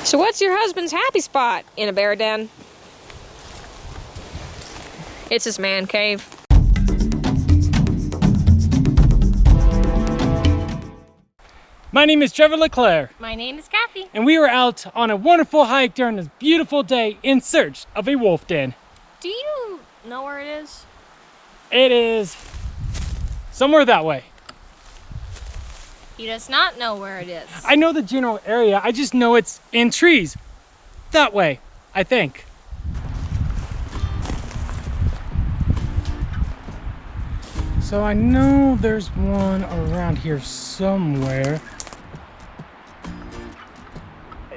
So what's your husband's happy spot in a bear den? It's his man cave. My name is Trevor LeClaire. My name is Cathy. And we were out on a wonderful hike during this beautiful day in search of a wolf den. Do you know where it is? It is somewhere that way. He does not know where it is. I know the general area, I just know it's in trees. That way, I think. So I know there's one around here somewhere.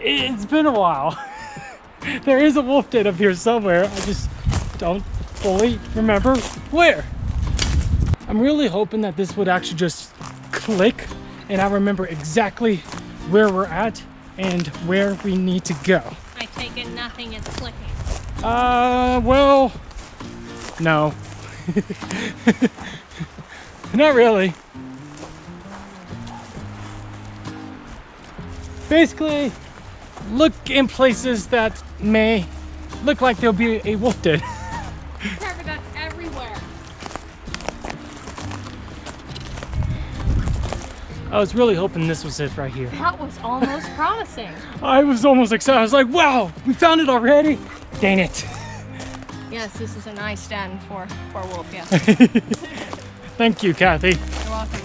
It's been a while. There is a wolf den up here somewhere. I just don't fully remember where. I'm really hoping that this would actually just click and I remember exactly where we're at and where we need to go. I take it nothing is clicking. Well, no. Not really. Basically, look in places that may look like there'll be a wolf den. Trevor, that's everywhere. I was really hoping this was it right here. That was almost promising. I was almost excited. I was like, wow, we found it already? Dang it. Yes, this is a nice den for wolf, yes. Thank you, Cathy. You're welcome.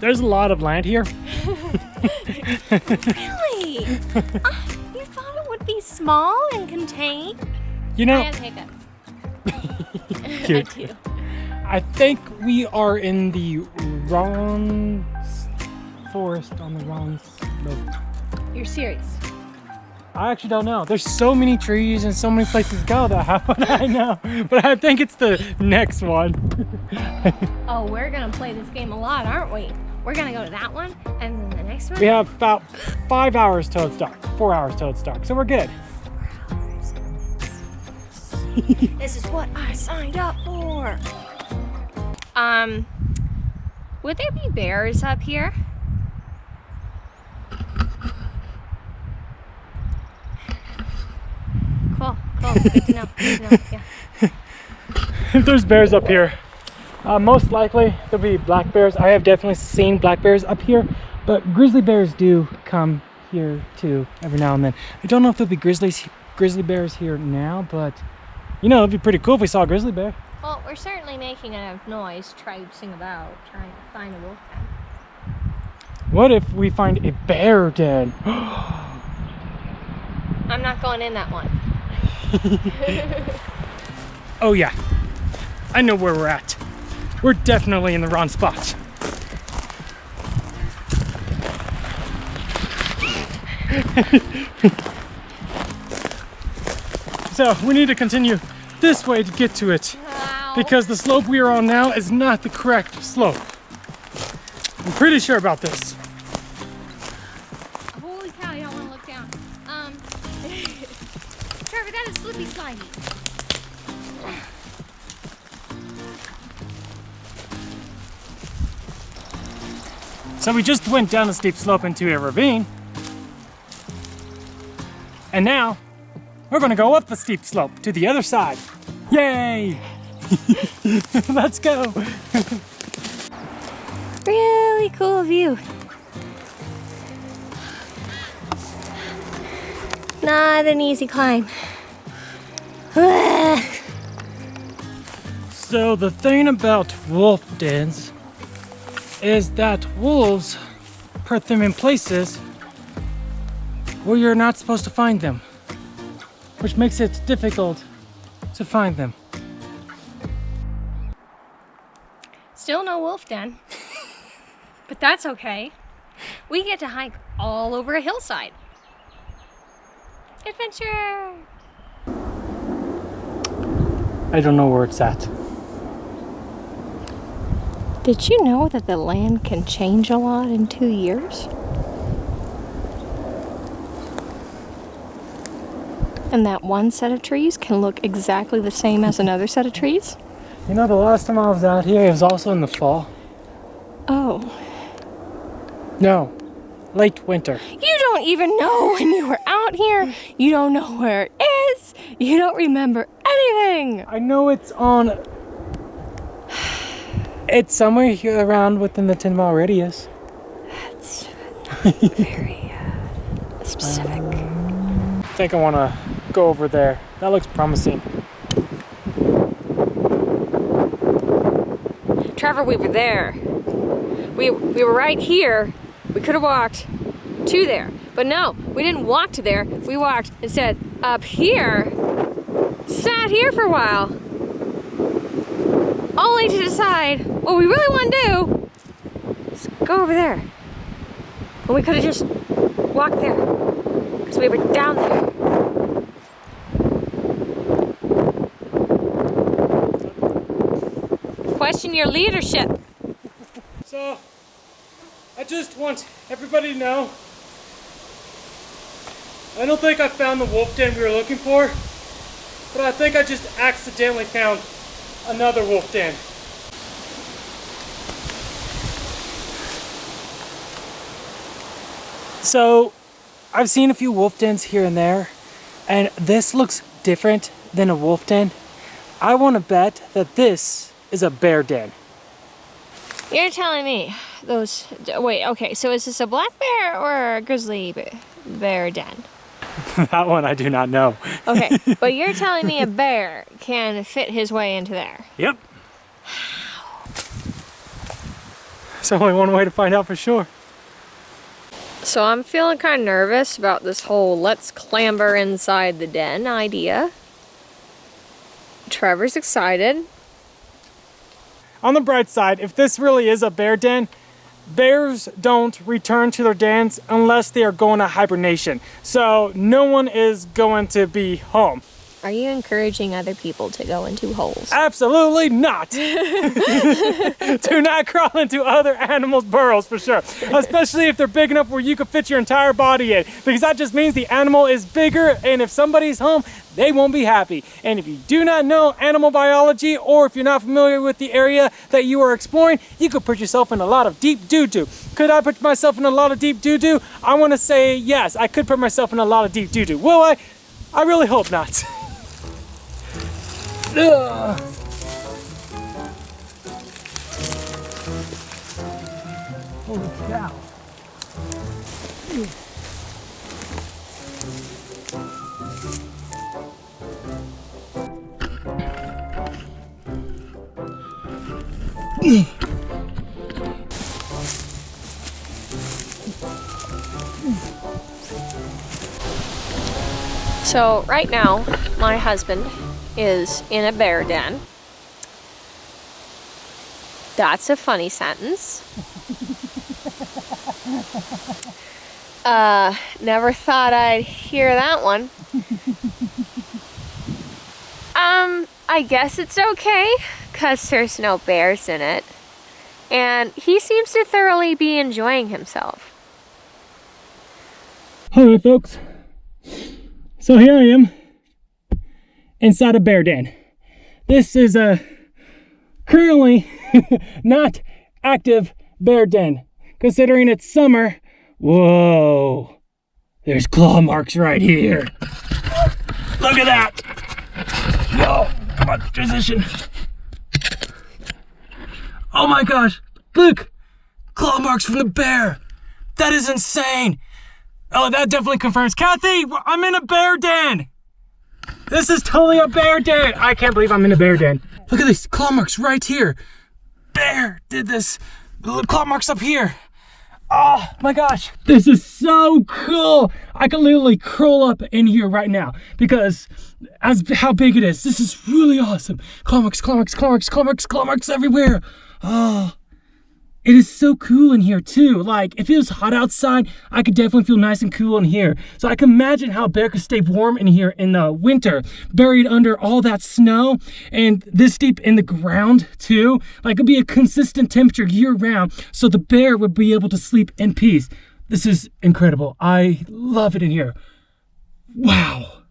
There's a lot of land here. Really? You thought it would be small and contained? You know, I take it. Cute. I do. I think we are in the wrong forest on the wrong slope. You're serious? I actually don't know. There's so many trees and so many places to go that how would I know? But I think it's the next one. Oh, we're gonna play this game a lot, aren't we? We're gonna go to that one and then the next one. We have about 5 hours till it's dark. 4 hours till it's dark, so we're good. This is what I signed up for. Would there be bears up here? Cool, good to know, yeah. If there's bears up here, most likely there'll be black bears. I have definitely seen black bears up here, but grizzly bears do come here too every now and then. I don't know if there'll be grizzly bears here now, but you know, it'd be pretty cool if we saw a grizzly bear. Well, we're certainly making enough noise traipsing about trying to find a wolf den. What if we find a bear den? I'm not going in that one. Oh yeah, I know where we're at. We're definitely in the wrong spot. So we need to continue this way to get to it. Wow. Because the slope we are on now is not the correct slope. I'm pretty sure about this. Holy cow, you don't want to look down. Trevor, that is slippy slidey. So we just went down a steep slope into a ravine. And now we're gonna go up the steep slope to the other side. Yay! Let's go. Really cool view. Not an easy climb. So the thing about wolf dens is that wolves put them in places where you're not supposed to find them, which makes it difficult to find them. Still no wolf den. But that's okay. We get to hike all over a hillside. Adventure! I don't know where it's at. Did you know that the land can change a lot in 2 years? And that one set of trees can look exactly the same as another set of trees? You know, the last time I was out here, it was also in the fall. Oh. No, late winter. You don't even know when you were out here. You don't know where it is. You don't remember anything. I know it's on... It's somewhere here around within the 10-mile radius. That's very specific. I think I want to go over there. That looks promising. Trevor, we were there. We were right here. We could have walked to there. But no, we didn't walk to there. We walked instead up here. Sat here for a while. Only to decide what we really want to do is go over there. And we could have just walked there. Because we were down there. Question your leadership. So, I just want everybody to know, I don't think I found the wolf den we were looking for, but I think I just accidentally found another wolf den. So, I've seen a few wolf dens here and there, and this looks different than a wolf den. I want to bet that this is a bear den. You're telling me those... Wait, okay, so is this a black bear or a grizzly bear den? That one I do not know. Okay, but you're telling me a bear can fit his way into there? Yep. There's only one way to find out for sure. So I'm feeling kind of nervous about this whole let's clamber inside the den idea. Trevor's excited. On the bright side, if this really is a bear den, bears don't return to their dens unless they are going to hibernation. So no one is going to be home. Are you encouraging other people to go into holes? Absolutely not. Do not crawl into other animals' burrows for sure. Especially if they're big enough where you could fit your entire body in. Because that just means the animal is bigger, and if somebody's home, they won't be happy. And if you do not know animal biology, or if you're not familiar with the area that you are exploring, you could put yourself in a lot of deep doo-doo. Could I put myself in a lot of deep doo-doo? I want to say yes, I could put myself in a lot of deep doo-doo. Will I? I really hope not. Ugh. Holy cow. So right now, my husband is in a bear den. That's a funny sentence. Never thought I'd hear that one. I guess it's okay, 'cause there's no bears in it. And he seems to thoroughly be enjoying himself. Hello folks. So here I am inside a bear den. This is a currently not active bear den. Considering it's summer, whoa, there's claw marks right here. Look at that. Yo, come on, transition. Oh my gosh, look, claw marks from the bear. That is insane. Oh, that definitely confirms. Cathy, I'm in a bear den. This is totally a bear den. I can't believe I'm in a bear den. Look at these claw marks right here. Bear did this. The little claw marks up here. Oh my gosh. This is so cool. I can literally curl up in here right now because as how big it is. This is really awesome. Claw marks, claw marks, claw marks, claw marks, claw marks everywhere. Oh. It is so cool in here too. Like, if it was hot outside, I could definitely feel nice and cool in here. So I can imagine how a bear could stay warm in here in the winter, buried under all that snow and this deep in the ground too. Like, it'd be a consistent temperature year round, so the bear would be able to sleep in peace. This is incredible. I love it in here. Wow.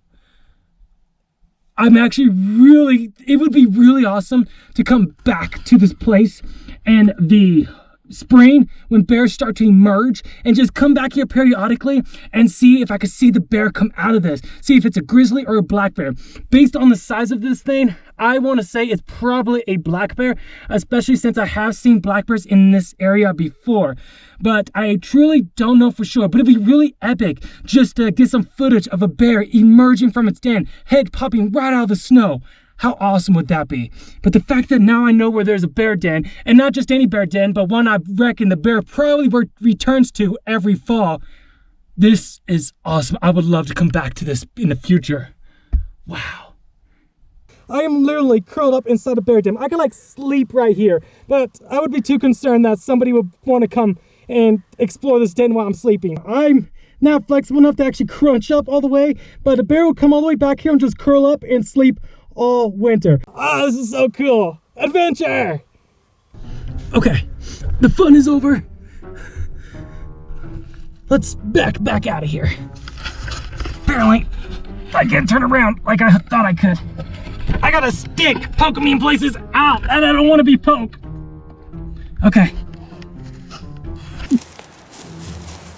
I'm actually it would be really awesome to come back to this place and the spring when bears start to emerge and just come back here periodically and see if I could see the bear come out of this. See if it's a grizzly or a black bear. Based on the size of this thing, I want to say it's probably a black bear, especially since I have seen black bears in this area before. But I truly don't know for sure. But it'd be really epic just to get some footage of a bear emerging from its den, head popping right out of the snow. How awesome would that be? But the fact that now I know where there's a bear den, and not just any bear den, but one I reckon the bear probably returns to every fall. This is awesome. I would love to come back to this in the future. Wow. I am literally curled up inside a bear den. I could like sleep right here, but I would be too concerned that somebody would want to come and explore this den while I'm sleeping. I'm not flexible enough to actually crunch up all the way, but a bear will come all the way back here and just curl up and sleep all winter. Ah, this is so cool. Adventure! Okay, the fun is over. Let's back out of here. Apparently, I can't turn around like I thought I could. I got a stick poking me in places out, and I don't want to be poked. Okay.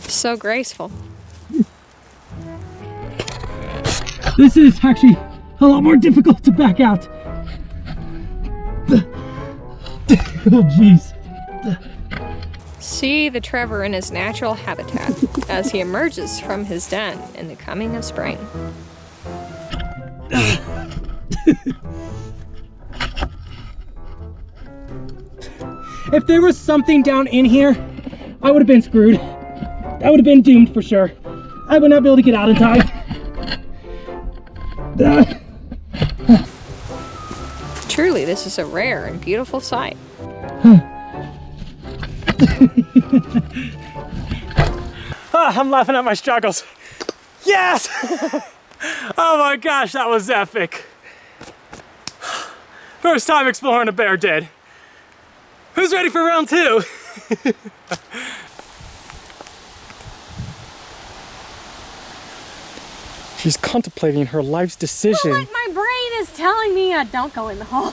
So graceful. This is actually a lot more difficult to back out. Oh, jeez. See the Trevor in his natural habitat as he emerges from his den in the coming of spring. If there was something down in here, I would have been screwed. I would have been doomed for sure. I would not be able to get out in time. Truly, this is a rare and beautiful sight. I'm laughing at my struggles. Yes! Oh my gosh, that was epic. First time exploring a bear den. Who's ready for round 2? She's contemplating her life's decision. Well, like my brain is telling me, don't go in the hole.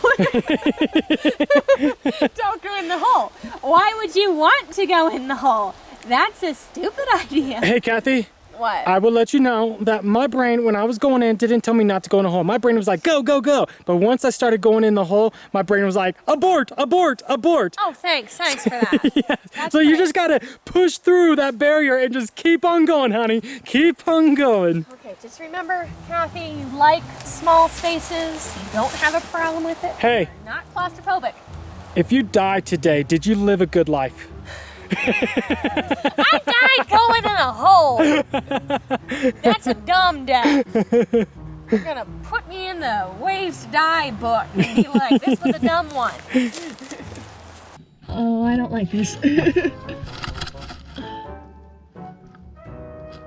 Don't go in the hole. Why would you want to go in the hole? That's a stupid idea. Hey, Kathy. What? I will let you know that my brain, when I was going in, didn't tell me not to go in the hole. My brain was like, go, go, go. But once I started going in the hole, my brain was like, abort, abort, abort. Oh, thanks for that. Yeah. So you just gotta push through that barrier and just keep on going, honey. Keep on going. Okay, just remember, Kathy, you like small spaces. You don't have a problem with it. Hey. You're not claustrophobic. If you die today, did you live a good life? I died going in a hole. That's a dumb death. You're gonna put me in the Ways to Die book and be like, this was a dumb one. Oh, I don't like this.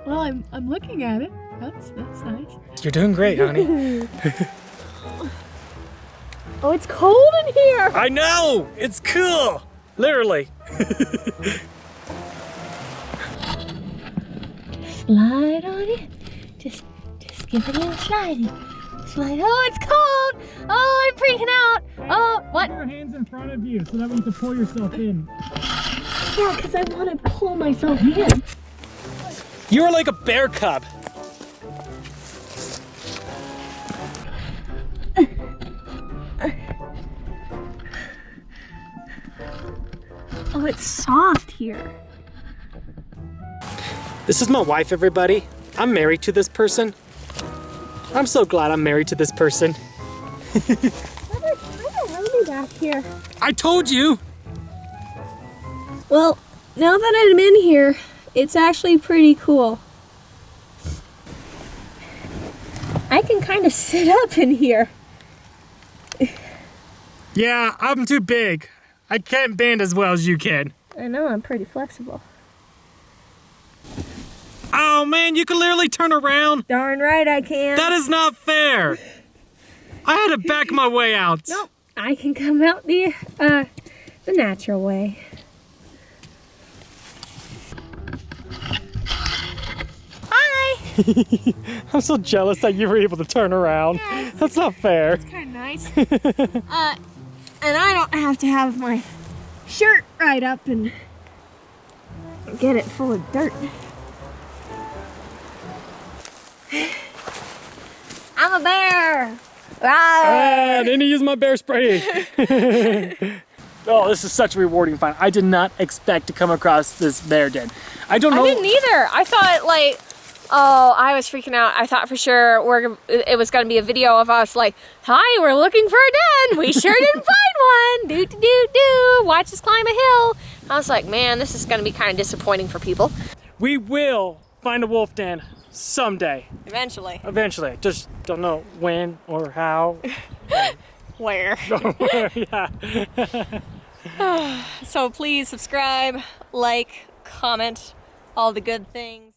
Well, I'm looking at it. That's nice. You're doing great, honey. Oh, it's cold in here. I know! It's cool! Literally. Slide on it. Just give it a little sliding. Slide. Oh, it's cold. Oh, I'm freaking out. Oh, what? Put your hands in front of you so that way you can pull yourself in. Yeah, because I want to pull myself in. You're like a bear cub. Oh, it's soft here. This is my wife, everybody. I'm married to this person. I'm so glad I'm married to this person. I don't know back here. I told you. Well, now that I'm in here, it's actually pretty cool. I can kind of sit up in here. Yeah, I'm too big. I can't bend as well as you can. I know, I'm pretty flexible. Oh man, you can literally turn around. Darn right I can. That is not fair. I had to back my way out. Nope, I can come out the natural way. Hi! I'm so jealous that you were able to turn around. Yeah, that's not fair. It's kind of nice. And I don't have to have my shirt right up and get it full of dirt. I'm a bear! I didn't use my bear spray. Oh, this is such a rewarding find. I did not expect to come across this bear den. I don't know. I didn't either. I thought like, oh, I was freaking out. I thought for sure it was gonna be a video of us like, hi, we're looking for a den. We sure didn't find one. Do. Watch us climb a hill. I was like, man, this is gonna be kind of disappointing for people. We will find a wolf den someday. Eventually. Eventually. Just don't know when or how. Where? Yeah. So please subscribe, like, comment, all the good things.